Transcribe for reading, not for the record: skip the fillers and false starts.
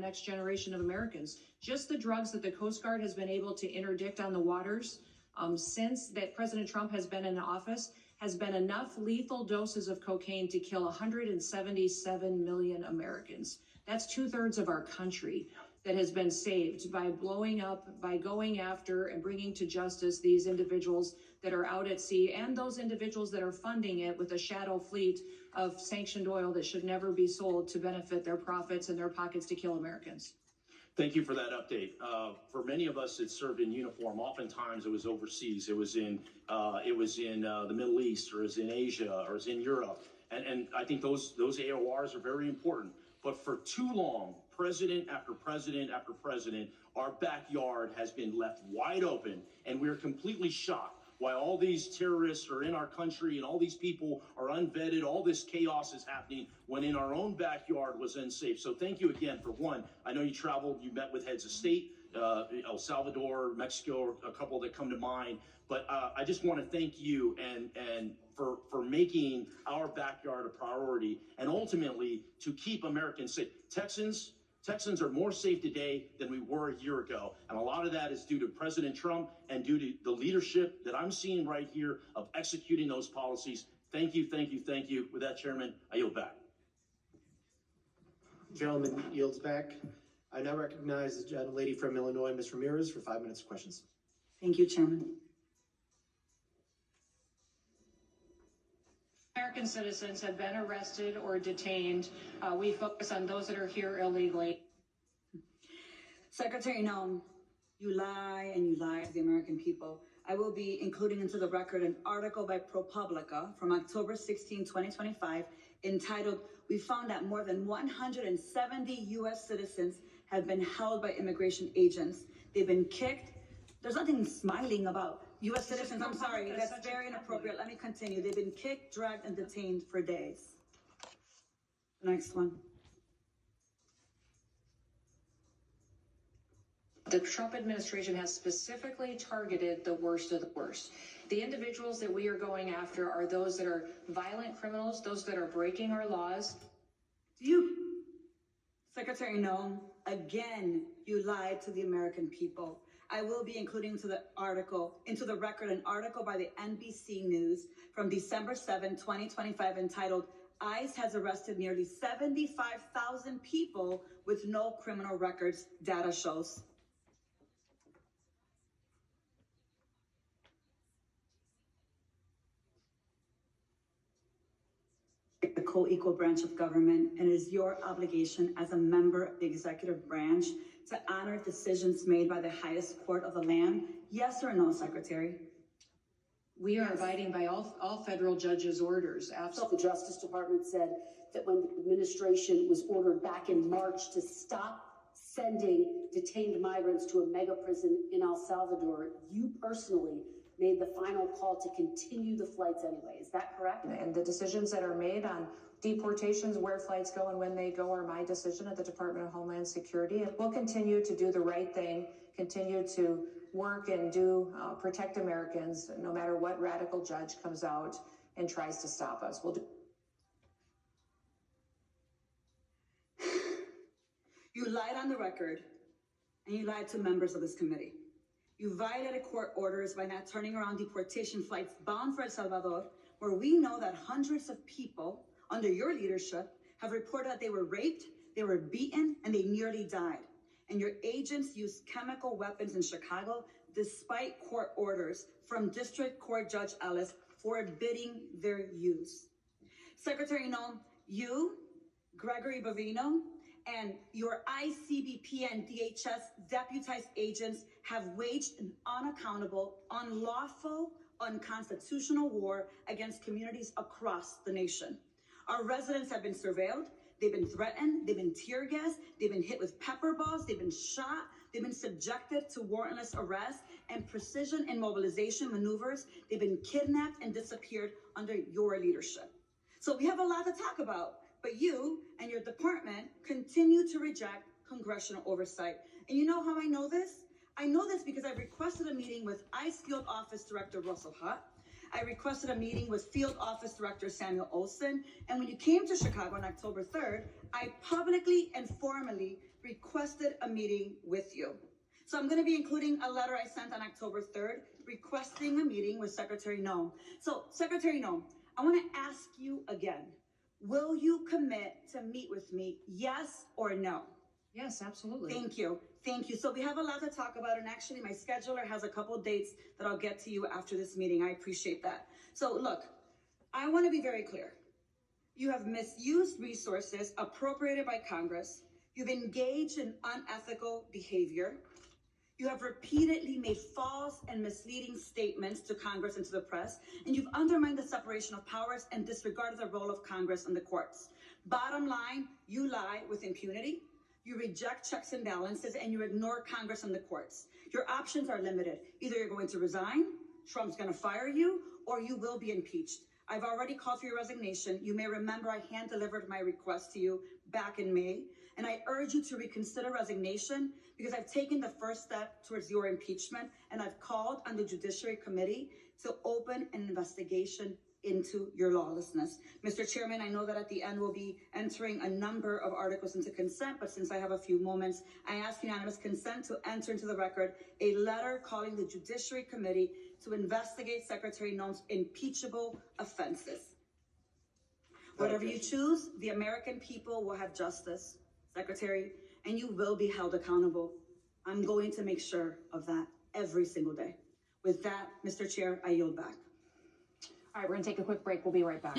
next generation of Americans. Just the drugs that the Coast Guard has been able to interdict on the waters since that President Trump has been in office has been enough lethal doses of cocaine to kill 177 million Americans. That's 2/3 of our country that has been saved by blowing up, by going after and bringing to justice these individuals that are out at sea and those individuals that are funding it with a shadow fleet of sanctioned oil that should never be sold to benefit their profits and their pockets to kill Americans. Thank you for that update. For many of us that served in uniform, oftentimes it was overseas. It was in the Middle East, or it was in Asia, or it was in Europe. And I think those AORs are very important. But for too long, president after president after president, our backyard has been left wide open, and we're completely shocked why all these terrorists are in our country and all these people are unvetted. All this chaos is happening when in our own backyard was unsafe. So thank you again for one. I know you traveled, you met with heads of state, El Salvador, Mexico, a couple that come to mind. But I just want to thank you and for making our backyard a priority and ultimately to keep Americans safe. Texans are more safe today than we were a year ago. And a lot of that is due to President Trump and due to the leadership that I'm seeing right here of executing those policies. Thank you, thank you, thank you. With that, Chairman, I yield back. Gentleman yields back. I now recognize the gentlelady from Illinois, Ms. Ramirez, for 5 minutes of questions. Thank you, Chairman. American citizens have been arrested or detained. We focus on those that are here illegally. Secretary Noem, you lie and you lie to the American people. I will be including into the record an article by ProPublica from October 16, 2025, entitled, "We found that more than 170 U.S. citizens have been held by immigration agents. They've been kicked." There's nothing smiling about U.S. citizens. I'm sorry, that's very inappropriate. Let me continue. They've been kicked, dragged, and detained for days. The next one. The Trump administration has specifically targeted the worst of the worst. The individuals that we are going after are those that are violent criminals, those that are breaking our laws. Secretary Noem, again, you lied to the American people. I will be including into the record an article by the NBC News from December 7, 2025, entitled, "ICE has arrested nearly 75,000 people with no criminal records, data shows." The co-equal branch of government, and it is your obligation as a member of the executive branch to honor decisions made by the highest court of the land. Yes or no, Secretary? We are abiding by all federal judges' orders. Absolutely. The Justice Department said that when the administration was ordered back in March to stop sending detained migrants to a mega prison in El Salvador, you personally made the final call to continue the flights anyway. Is that correct? And the decisions that are made on deportations, where flights go and when they go, are my decision at the Department of Homeland Security. And we'll continue to do the right thing, continue to work and protect Americans, no matter what radical judge comes out and tries to stop us. We'll do. You lied on the record, and you lied to members of this committee. You violated court orders by not turning around deportation flights bound for El Salvador, where we know that hundreds of people under your leadership have reported that they were raped, they were beaten, and they nearly died. And your agents used chemical weapons in Chicago despite court orders from District Court Judge Ellis forbidding their use. Secretary Noem, you, Gregory Bavino, and your ICBP and DHS deputized agents have waged an unaccountable, unlawful, unconstitutional war against communities across the nation. Our residents have been surveilled, they've been threatened, they've been tear gassed, they've been hit with pepper balls, they've been shot, they've been subjected to warrantless arrest and precision immobilization maneuvers, they've been kidnapped and disappeared under your leadership. So we have a lot to talk about, but you and your department continue to reject congressional oversight. And you know how I know this? I know this because I requested a meeting with ICE Field Office Director Russell Hutt. I requested a meeting with Field Office Director Samuel Olson. And when you came to Chicago on October 3rd, I publicly and formally requested a meeting with you. So I'm going to be including a letter I sent on October 3rd requesting a meeting with Secretary Noem. So Secretary Noem, I want to ask you again, will you commit to meet with me, yes or no? Yes, absolutely. Thank you. Thank you. So we have a lot to talk about, and actually my scheduler has a couple dates that I'll get to you after this meeting. I appreciate that. So look, I want to be very clear. You have misused resources appropriated by Congress. You've engaged in unethical behavior. You have repeatedly made false and misleading statements to Congress and to the press, and you've undermined the separation of powers and disregarded the role of Congress and the courts. Bottom line, you lie with impunity, you reject checks and balances, and you ignore Congress and the courts. Your options are limited. Either you're going to resign, Trump's going to fire you, or you will be impeached. I've already called for your resignation. You may remember I hand-delivered my request to you back in May, and I urge you to reconsider resignation because I've taken the first step towards your impeachment, and I've called on the Judiciary Committee to open an investigation into your lawlessness. Mr. Chairman, I know that at the end we'll be entering a number of articles into consent, but since I have a few moments, I ask unanimous consent to enter into the record a letter calling the Judiciary Committee to investigate Secretary Noem's impeachable offenses. Whatever you choose, the American people will have justice, Secretary, and you will be held accountable. I'm going to make sure of that every single day. With that, Mr. Chair, I yield back. All right, we're gonna take a quick break. We'll be right back.